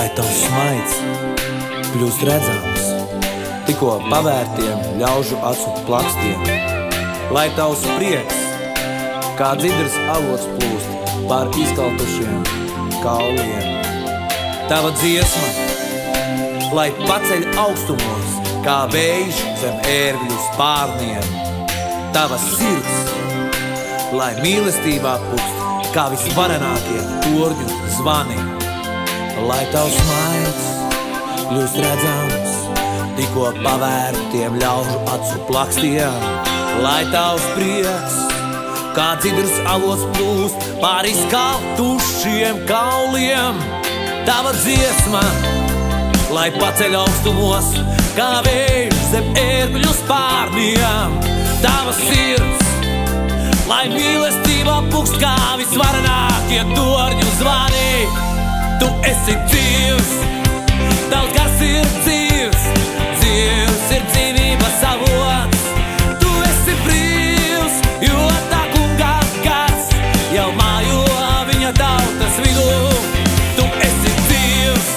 lai tavs smaids kļūst redzams tikko pavērtiem ļaužu acu plakstiem, lai tavs prieks kā dzidras avots plūst pār izkaltušiem kauliem. Tava dziesma, lai paceļ augstumos kā vējš zem ērgļu spārniem. Tava sirds, lai mīlestībā pukst kā visvarenākie torņu zvani, lai tavs maids kļūst redzams tikko pavērtiem ļaužu acu plakstiem, lai tavs prieks kā dzidrs avots plūst pār izkaltušiem kauliem. Tava dziesma, lai paceļ augstumos kā vējš zem ērgļu spārniem. Tava sirds, lai mīlestībā pukst kā visvarenākie torņu zvani. Tu esi dzīvs, tavs gars ir dzīvs, dzīvs ir dzīvības avots. Tu esi brīvs, jo tā kunga gars jau mājo viņa tautas vidū. Tu esi dzīvs,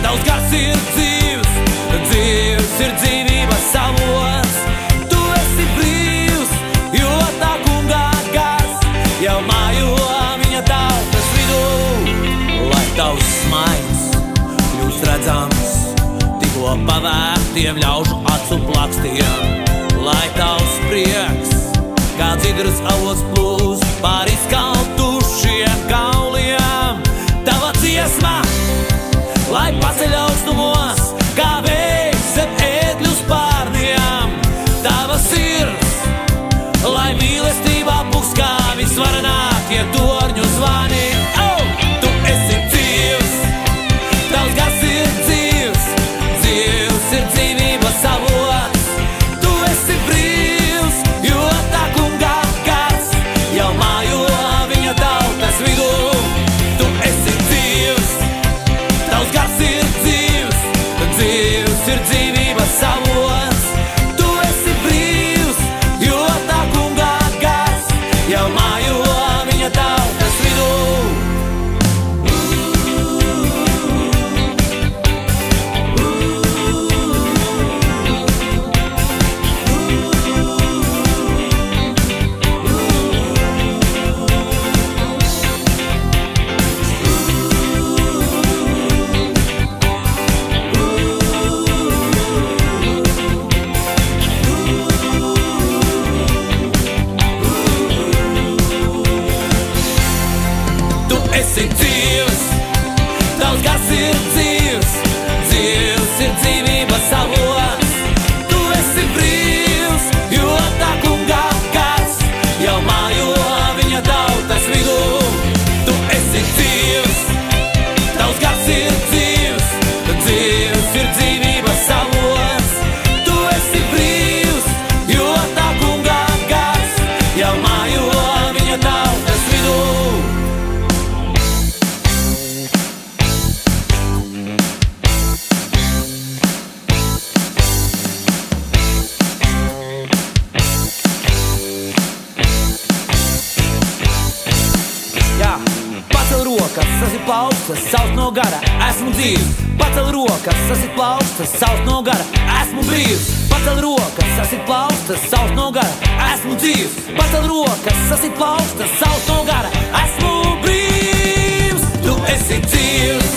tavs gars ir dzīvs, dzīvs ir dzīvības avots. Tu esi brīvs, jo tā kunga gars jau mājo viņa tautas vidū. Lai tavs smaids kļūst redzams tikko pavērtiem ļaužu acu plakstiem, lai tavs prieks kā dzidras avots plūst pār izkaltušiem kauliem. Tava dziesma, lai paceļ augstumos kā vējš zem ērgļu spārniem. Tava sirds, lai mīlestībā pukst kā visvarenākie torņu zvani. Tu esi dzīvs, tavs gars ir dzīvs, dzīvs ir dzīvības avots. Tu esi brīvs, jo tā kunga gars jau mājo viņa tautas vidū. Tu esi dzīvs, tavs gars ir dzīvs, dzīvs ir dzīvības avots. Tu esi brīvs, jo tā kunga gars jau mājo viņa tautas vidū. Tu esi dzīvs, tavs gars ir dzīvs, dzīvs ir dzīvības avots. Tu esi brīvs, jo tā kunga gars jau mājo viņa tautas vidū. Tu esi dzīvs, tavs gars ir dzīvs, dzīvs ir dzīvības avots. Tu esi brīvs, jo tā kunga gars jau mājo viņa tautas vidū. Pacel rokas, sasit plaukstas, sauc no gara, esmu dzīvs. Pacel rokas, sasit plaukstas, sauc no gara, esmu brīvs. Pacel rokas, sasit plaukstas, sauc no gara, esmu dzīvs. Pacel rokas, sasit plaukstas, sauc no gara, esmu brīvs. Tu esi dzīvs,